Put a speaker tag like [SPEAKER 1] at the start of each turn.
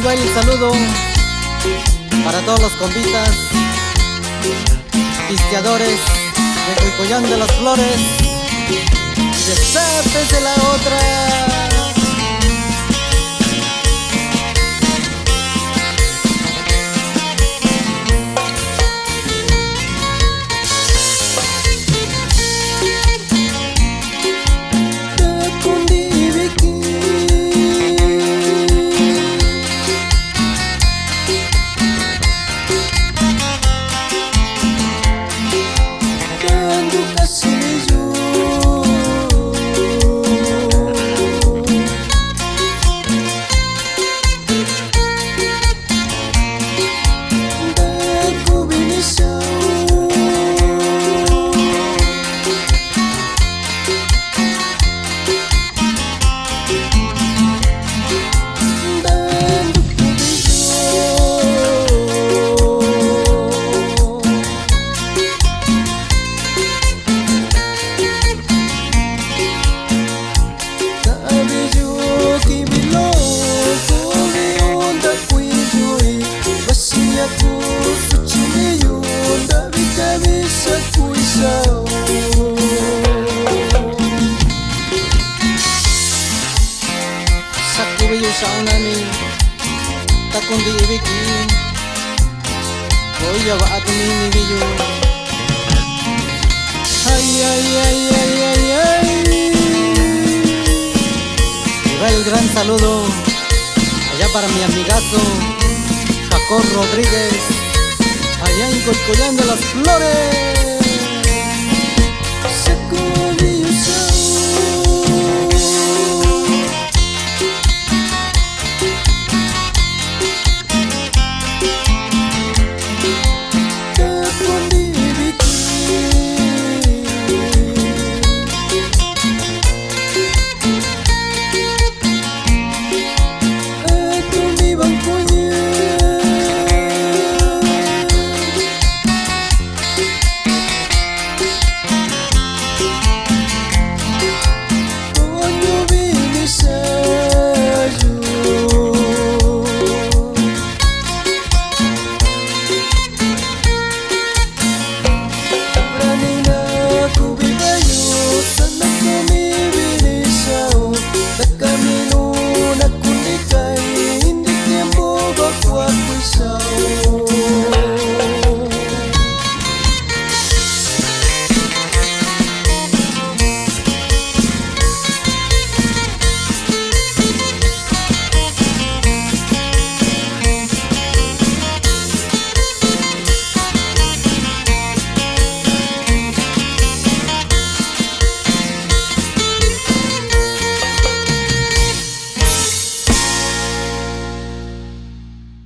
[SPEAKER 1] va el saludo para todos los compitas, pisteadores de Coicoyán de las Flores y de Zapes de la Otra. Saunani takundi ibiki Oya va atini biyu Ay ay ay ay ay ay. Y va el gran saludo allá para mi amigazo Jacob Rodríguez allá en Coicoyán de las Flores.